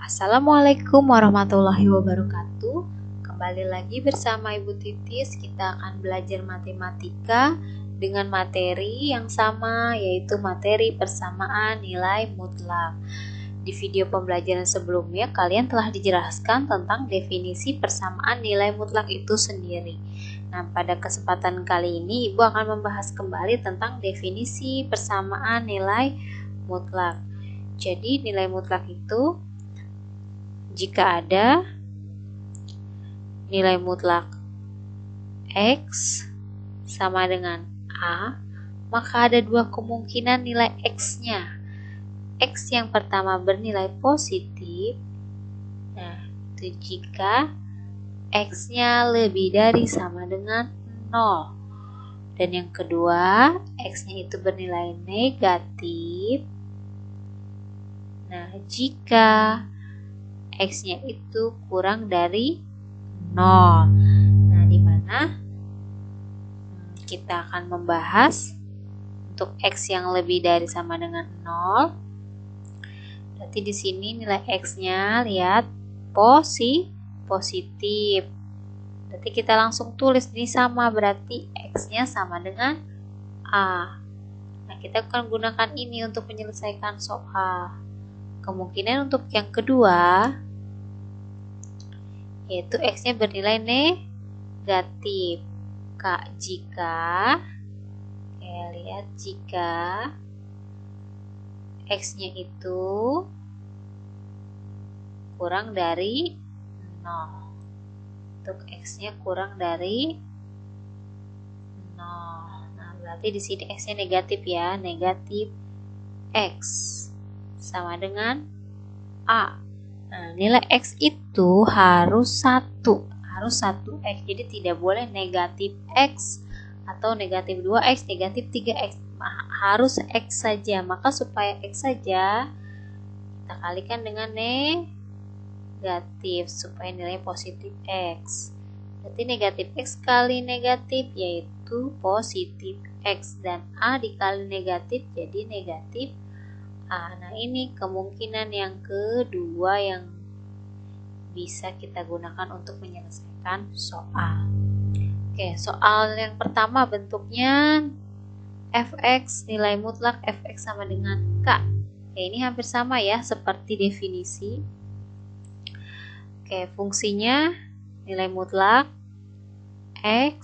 Assalamualaikum warahmatullahi wabarakatuh. Kembali lagi bersama Ibu Titis. Kita akan belajar matematika dengan materi yang sama, yaitu materi persamaan nilai mutlak. Di video pembelajaran sebelumnya kalian telah dijelaskan tentang definisi persamaan nilai mutlak itu sendiri. Nah, pada kesempatan kali ini Ibu akan membahas kembali tentang definisi persamaan nilai mutlak. Jadi nilai mutlak itu jika ada nilai mutlak X sama dengan A, maka ada dua kemungkinan nilai X-nya. X yang pertama bernilai positif, nah itu jika X-nya lebih dari sama dengan 0. Dan yang kedua, X-nya itu bernilai negatif, nah jika X-nya itu kurang dari 0. Nah, di mana kita akan membahas untuk X yang lebih dari sama dengan 0. Berarti di sini nilai X-nya lihat positif. Berarti kita langsung tulis ini sama, berarti X-nya sama dengan A. Nah, kita akan gunakan ini untuk menyelesaikan soal. Kemungkinan untuk yang kedua, yaitu X-nya bernilai negatif. Jika X-nya itu kurang dari 0. Untuk X-nya kurang dari 0. Nah, berarti di sini X-nya negatif ya, negatif X sama dengan A. Nah, nilai X itu harus 1 X, jadi tidak boleh negatif X atau negatif 2X, negatif 3X, harus X saja. Maka supaya X saja, kita kalikan dengan negatif supaya nilai positif X. Berarti negatif X kali negatif yaitu positif X, dan A dikali negatif jadi negatif A. Nah, ini kemungkinan yang kedua yang bisa kita gunakan untuk menyelesaikan soal. Oke, soal yang pertama bentuknya fx, nilai mutlak fx sama dengan K. Oke, ini hampir sama ya seperti definisi. Oke, fungsinya nilai mutlak X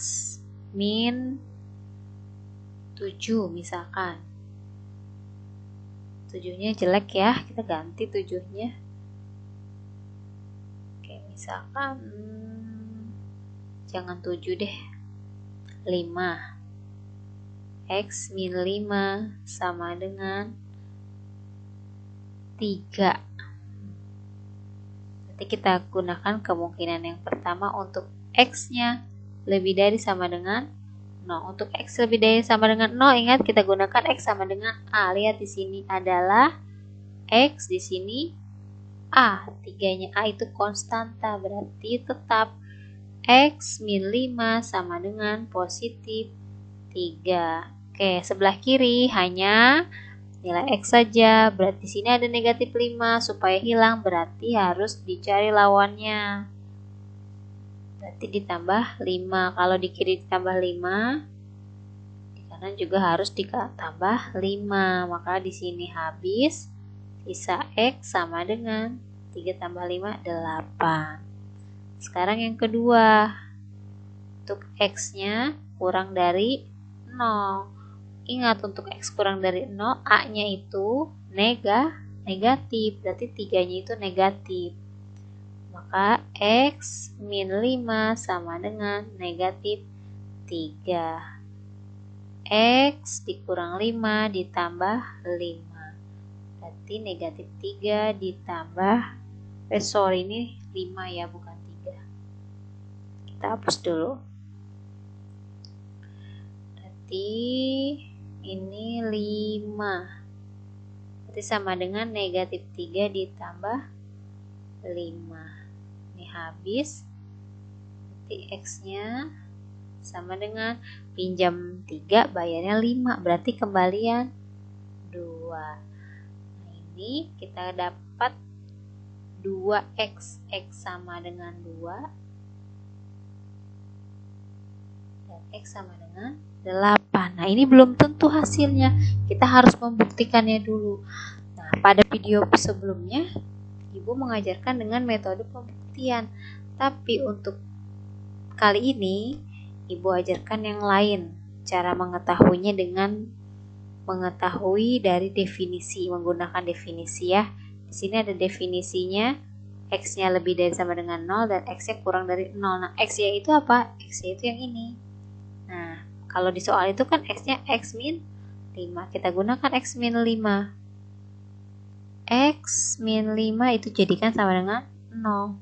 min 7 misalkan. 7-nya jelek ya, kita ganti 7-nya. Oke, misalkan jangan 7 deh, 5. X min 5 sama dengan 3. Nanti kita gunakan kemungkinan yang pertama untuk X-nya lebih dari sama dengan 0. Untuk X lebih dari sama dengan 0, ingat kita gunakan X sama dengan A. Lihat di sini adalah X, di sini A. 3-nya A itu konstanta, berarti tetap X min 5 sama dengan positif 3. Oke, sebelah kiri hanya nilai X saja, berarti sini ada negatif 5. Supaya hilang berarti harus dicari lawannya. Berarti ditambah 5. Kalau di kiri ditambah 5, di kanan juga harus ditambah 5. Maka di sini habis, sisa X sama dengan 3 tambah 5, 8. Sekarang yang kedua, untuk X-nya kurang dari 0. Ingat, untuk X kurang dari 0, A-nya itu negatif, berarti 3-nya itu negatif. Maka X min 5 sama dengan negatif 3. X dikurang 5 ditambah 5. Berarti negatif 3 ditambah, ini 5 ya, bukan 3. Kita hapus dulu. Berarti ini 5. Berarti sama dengan negatif 3 ditambah 5. Ini habis. Berarti X-nya sama dengan pinjam 3, bayarnya 5. Berarti kembalian 2. Nah, ini kita dapat 2x, x sama dengan 2, dan x sama dengan 8. Nah, ini belum tentu hasilnya. Kita harus membuktikannya dulu. Nah, pada video sebelumnya, Ibu mengajarkan dengan metode pembuktian. Tapi untuk kali ini, Ibu ajarkan yang lain. Cara mengetahuinya dengan mengetahui dari definisi, menggunakan definisi ya. Di sini ada definisinya, x-nya lebih dari sama dengan 0 dan x-nya kurang dari 0. Nah, x-nya itu apa? X-nya itu yang ini. Nah, kalau di soal itu kan x-nya x min 5. Kita gunakan x min 5. X min 5 itu jadikan sama dengan 0.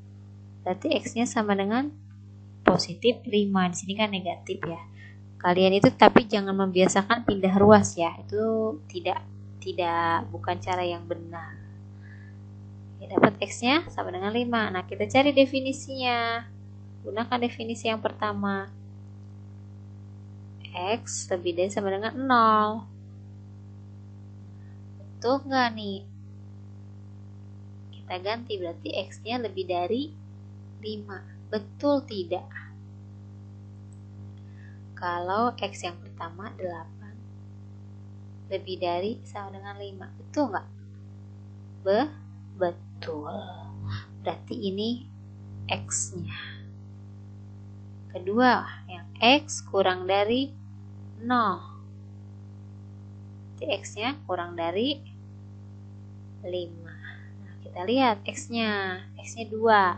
Berarti x-nya sama dengan positif 5. Di sini kan negatif ya. Kalian itu tapi jangan membiasakan pindah ruas ya. Itu bukan cara yang benar. Ya, dapat x-nya sama dengan 5. Nah, kita cari definisinya. Gunakan definisi yang pertama. X lebih dari sama dengan 0. Betul nggak nih? Kita ganti, berarti x-nya lebih dari 5. Betul tidak? Kalau x yang pertama 8 lebih dari sama dengan 5. Betul nggak? Betul. Berarti ini x-nya. Kedua, yang x kurang dari 0. Berarti x-nya kurang dari 5. Nah, kita lihat x-nya. X-nya 2.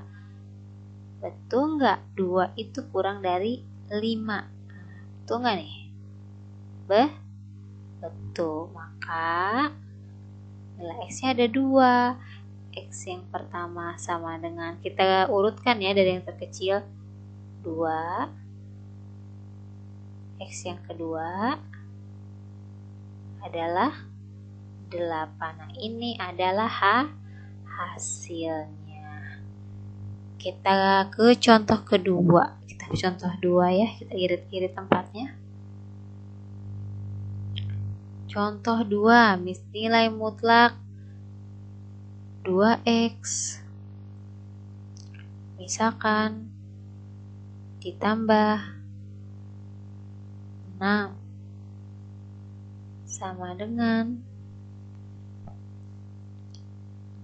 Betul nggak? 2 itu kurang dari 5. Betul nggak nih? Betul. Maka nilai x-nya ada 2. X yang pertama sama dengan, kita urutkan ya dari yang terkecil, 2. X yang kedua adalah 8. Nah, ini adalah hasilnya. Kita ke contoh kedua. Kita ke contoh 2 ya. Kita irit-irit tempatnya. Contoh 2, nilai mutlak 2x. Misalkan ditambah 6 sama dengan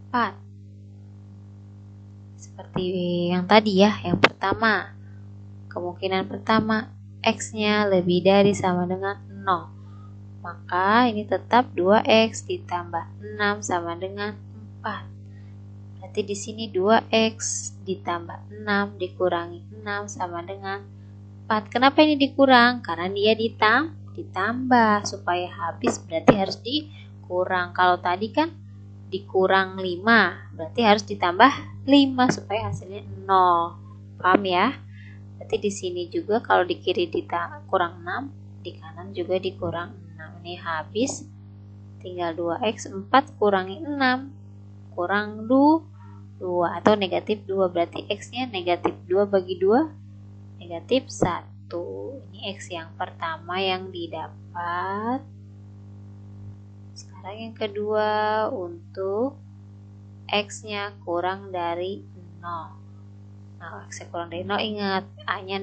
4. Seperti yang tadi ya, yang pertama. Kemungkinan pertama, x-nya lebih dari sama dengan 0. Maka ini tetap 2x ditambah 6 sama dengan 4. Berarti di sini 2x ditambah 6 dikurangi 6 sama dengan 4. Kenapa ini dikurang? Karena dia ditambah supaya habis, berarti harus dikurang. Kalau tadi kan dikurang 5, berarti harus ditambah 5 supaya hasilnya 0. Paham ya? Berarti di sini juga kalau di kiri kurang 6, di kanan juga dikurang 6. Ini habis, tinggal 2x, 4 kurangi 6 kurang 2 atau negatif 2. Berarti x-nya negatif 2 bagi 2 negatif 1. Ini x yang pertama yang didapat. Sekarang yang kedua, untuk x-nya kurang dari 0. Nah, x-nya kurang dari 0, ingat a-nya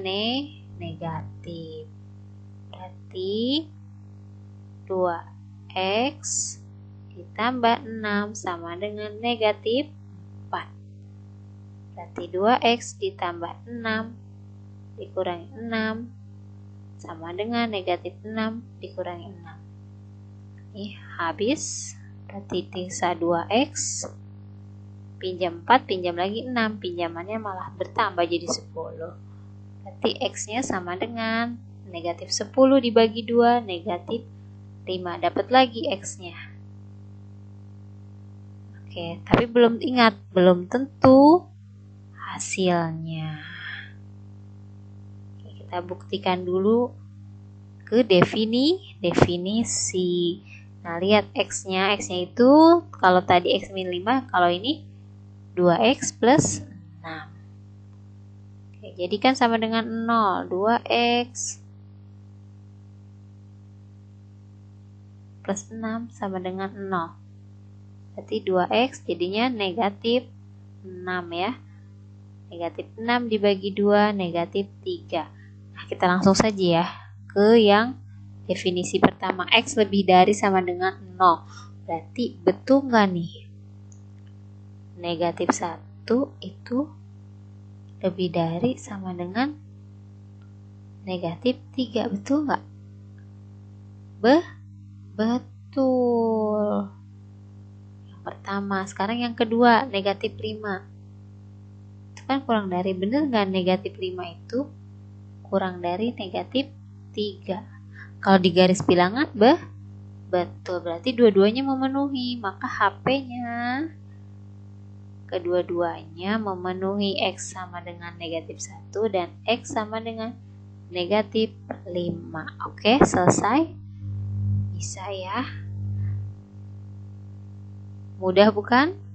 negatif. Berarti 2x ditambah 6 sama dengan negatif 4. Berarti 2x ditambah 6 dikurangi 6 sama dengan negatif 6 dikurangi 6. Ini habis, berarti sisa 2x, pinjam 4, pinjam lagi 6, pinjamannya malah bertambah jadi 10. Berarti x-nya sama dengan negatif 10 dibagi 2, negatif 5. Dapat lagi x-nya. Oke, tapi belum tentu hasilnya. Oke, kita buktikan dulu ke definisi. Nah, lihat x-nya itu kalau tadi x min 5, kalau ini 2x plus 6. Oke, jadikan sama dengan 0. 2x plus 6 sama dengan 0. Berarti 2x jadinya negatif 6 ya. Negatif 6 dibagi 2, negatif 3. Nah, kita langsung saja ya ke yang definisi pertama. X lebih dari sama dengan 0. Berarti betul nggak nih? Negatif 1 itu lebih dari sama dengan negatif 3. Betul nggak? Betul. Yang pertama. Sekarang yang kedua, negatif 5. Kan kurang dari, bener nggak negatif 5 itu kurang dari negatif 3? Kalau di garis bilangan betul, berarti dua-duanya memenuhi, maka HP-nya kedua-duanya memenuhi. X sama dengan negatif 1 dan X sama dengan negatif 5. Oke, selesai. Bisa ya? Mudah bukan?